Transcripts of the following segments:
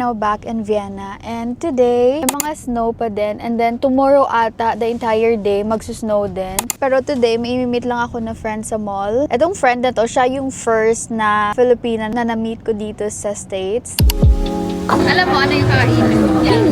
now back in Vienna. And today, may mga snow pa din. And then tomorrow ata, the entire day, magsusnow din. Pero today, may meet lang ako na friend sa mall. Etong friend na to, siya yung first na Filipina na na-meet ko dito sa States. Alam mo, ano yung kakainin? Yan.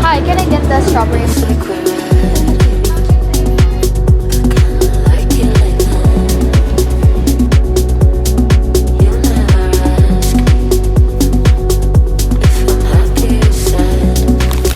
Hi, can I get the strawberry?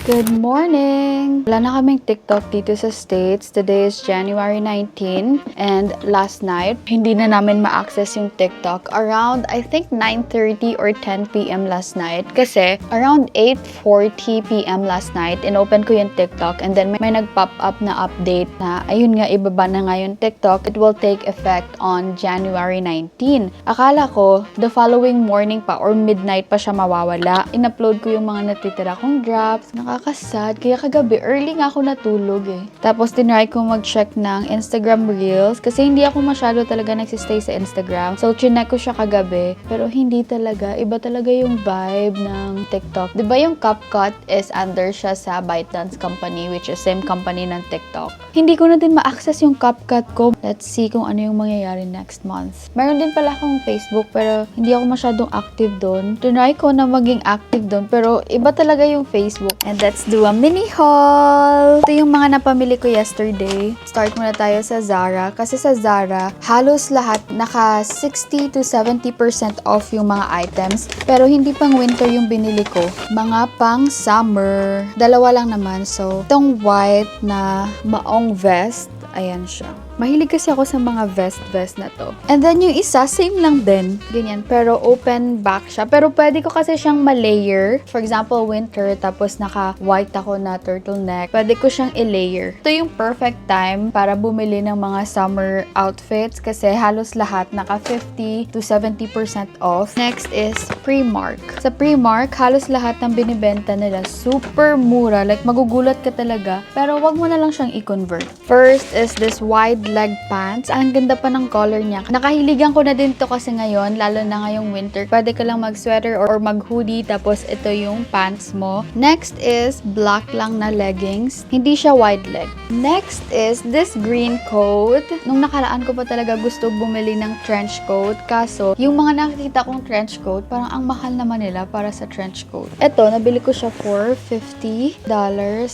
Good morning! Wala na kaming TikTok dito sa States. Today is January 19 and last night, hindi na namin ma-access yung TikTok around, I think, 9:30 or 10 p.m. last night. Kasi around 8:40 p.m. last night, inopen ko yung TikTok and then may nag-pop up na update na ayun nga, ibaba na nga yung TikTok. It will take effect on January 19. Akala ko, the following morning pa or midnight pa siya mawawala. In-upload ko yung mga natitira kong drafts. Nakakasad. Kaya kagabi, early nga ako natulog eh. Tapos tinry ko mag-check ng Instagram Reels kasi hindi ako masyado talaga nagsistay sa Instagram. So, chinek ko siya kagabi. Pero hindi talaga. Iba talaga yung vibe ng TikTok. Diba yung CapCut is under siya sa ByteDance company, which is same company ng TikTok. Hindi ko na din ma-access yung CapCut ko. Let's see kung ano yung mangyayari next month. Meron din pala akong Facebook pero hindi ako masyadong active doon. Tinry ko na maging active doon pero iba talaga yung Facebook. And let's do a mini haul! Ito yung mga napamili ko yesterday. Start muna tayo sa Zara. Kasi sa Zara, halos lahat naka 60 to 70% off yung mga items. Pero hindi pang winter yung binili ko. Mga pang summer. Dalawa lang naman. So, itong white na maong vest. Ayan siya. Mahilig kasi ako sa mga vest na to. And then yung isa, same lang din. Ganyan. Pero open back siya. Pero pwede ko kasi siyang ma-layer. For example, winter, tapos naka-white ako na turtleneck. Pwede ko siyang i-layer. Ito yung perfect time para bumili ng mga summer outfits kasi halos lahat naka 50 to 70% off. Next is Primark. Sa Primark, halos lahat ng binibenta nila super mura. Like, magugulat ka talaga. Pero wag mo na lang siyang i-convert. First is this wide leg pants. Ang ganda pa ng color niya. Nakahiligan ko na din to kasi ngayon, lalo na ngayong winter. Pwede ka lang mag-sweater or mag-hoodie, tapos ito yung pants mo. Next is black lang na leggings. Hindi siya wide leg. Next is this green coat. Nung nakaraan ko pa talaga gusto bumili ng trench coat. Kaso, yung mga nakikita kong trench coat, parang ang mahal naman nila para sa trench coat. Ito, nabili ko siya for $50.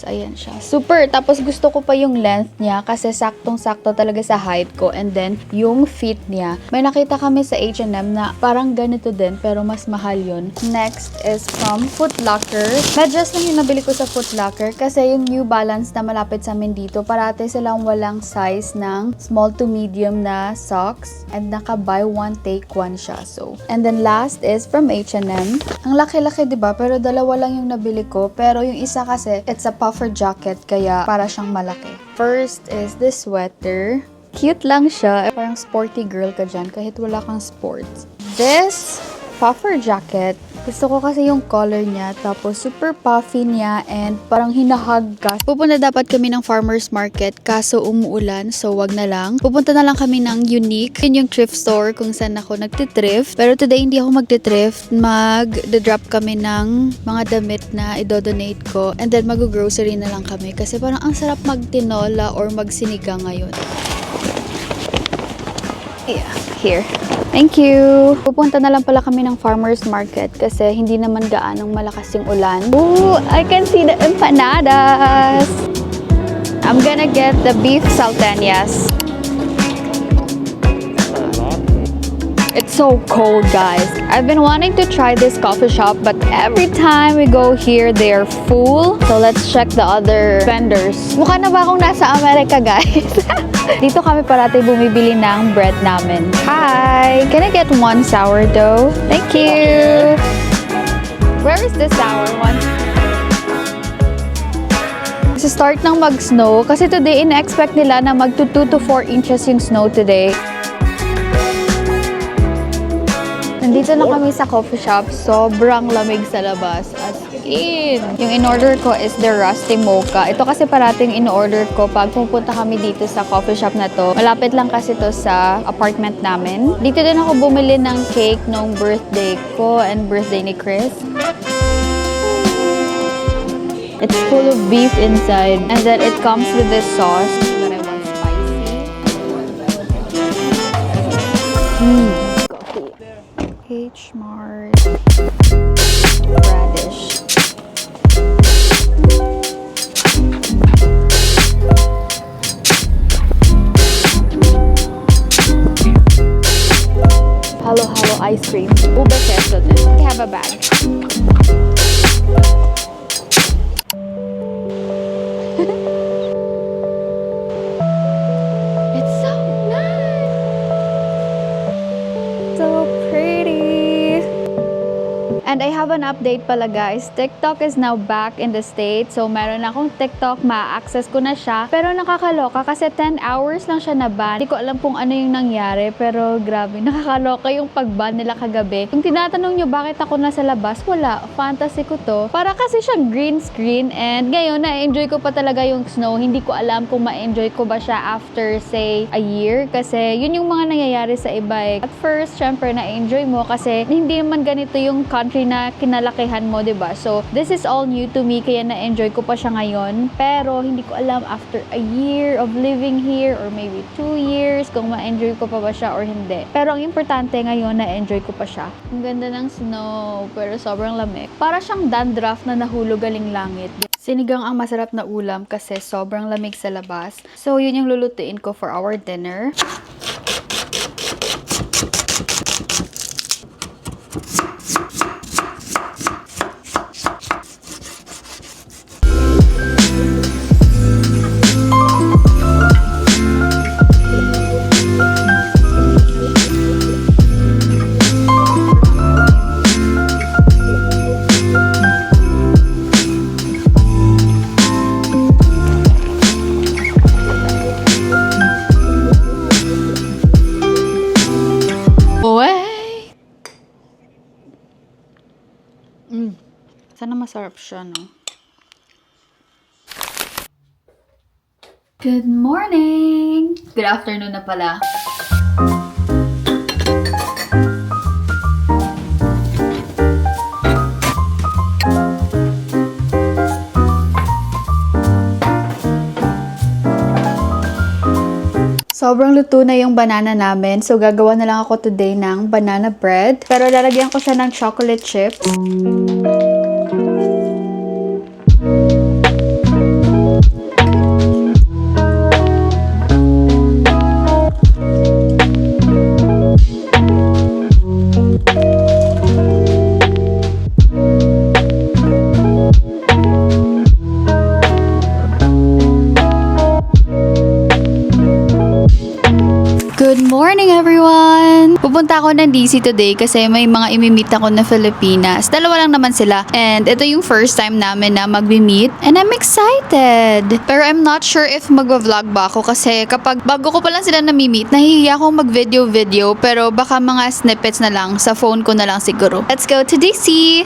Ayan siya. Super! Tapos gusto ko pa yung length niya kasi saktong-sakto talaga sa height ko. And then, yung fit niya. May nakita kami sa H&M na parang ganito din, pero mas mahal yun. Next is from Foot Locker. Medyas lang yung nabili ko sa Foot Locker kasi yung New Balance na malapit sa amin dito, parate silang walang size ng small to medium na socks. And naka buy one, take one siya. So, and then last is from H&M. Ang laki-laki, diba? Pero dalawa lang yung nabili ko. Pero yung isa kasi, it's a puffer jacket, kaya para siyang malaki. First is this sweater. Cute lang siya. Parang sporty girl ka dyan kahit wala kang sports. This puffer jacket. Gusto ko kasi yung color niya. Tapos super puffy niya and parang hinahag ka. Pupunta dapat kami ng farmer's market kaso umuulan so wag na lang. Pupunta na lang kami ng Unique. Yun yung thrift store kung saan ako nagtitrift. Pero today hindi ako magtitrift. Mag-drop kami ng mga damit na idodonate ko. And then mag-grocery na lang kami. Kasi parang ang sarap magtinola or magsinigang ngayon. Yeah, here. Thank you! Pupunta na lang pala kami ng farmer's market kasi hindi naman gaanong malakas yung ulan. Ooh, I can see the empanadas! I'm gonna get the beef salteñas. It's so cold, guys. I've been wanting to try this coffee shop, but every time we go here, they're full. So let's check the other vendors. Mukha na ba akong nasa Amerika, guys? Dito kami parati bumibili ng bread namin. Hi! Can I get one sourdough? Thank you! Where is the sour one? Magsa-start ng mag-snow kasi today ina-expect nila na mag 2 to 4 inches yung snow today. Nandito na kami sa coffee shop. Sobrang lamig sa labas. As in. Yung in-order ko is the Rusty Mocha. Ito kasi parating in-order ko pag pupunta kami dito sa coffee shop na to. Malapit lang kasi to sa apartment namin. Dito din ako bumili ng cake nung birthday ko and birthday ni Chris. It's full of beef inside. And then it comes with this sauce. But I want spicy. Coffee. H-Mart. Radish. Halo Halo ice cream. Ube queso din. I have a bag. It's so nice. So pretty. And I have an update pala guys. TikTok is now back in the States. So meron akong TikTok, ma-access ko na siya. Pero nakakaloka kasi 10 hours lang siya na-ban. Hindi ko alam kung ano yung nangyari. Pero grabe, nakakaloka yung pag-ban nila kagabi. Kung tinatanong nyo bakit ako nasa labas, wala. Fantasy ko to. Para kasi siyang green screen. And ngayon, na-enjoy ko pa talaga yung snow. Hindi ko alam kung ma-enjoy ko ba siya after say a year. Kasi yun yung mga nangyayari sa iba. At first, syempre, na-enjoy mo kasi hindi naman ganito yung country na kinalakihan mo, 'di ba? So, this is all new to me kaya na-enjoy ko pa siya ngayon. Pero hindi ko alam after a year of living here or maybe 2 years kung ma-enjoy ko pa ba siya or hindi. Pero ang importante ngayon na-enjoy ko pa siya. Ang ganda ng snow, pero sobrang lamig. Para siyang dandruff na nahulog galing langit. Sinigang ang masarap na ulam kasi sobrang lamig sa labas. So, yun yung lulutuin ko for our dinner. Sana masarap siya, no? Good morning! Good afternoon na pala. Sobrang luto na yung banana namin. So, gagawa na lang ako today ng banana bread. Pero lalagyan ko siya ng chocolate chips. Good morning, everyone! Pupunta ako ng DC today kasi may mga imimit ako na Filipinas. Dalawa lang naman sila. And ito yung first time namin na mag-meet. And I'm excited! Pero I'm not sure if mag-vlog ba ako kasi kapag bago ko pa lang sila nami-meet, nahihiya akong mag-video-video. Pero baka mga snippets na lang. Sa phone ko na lang siguro. Let's go to DC!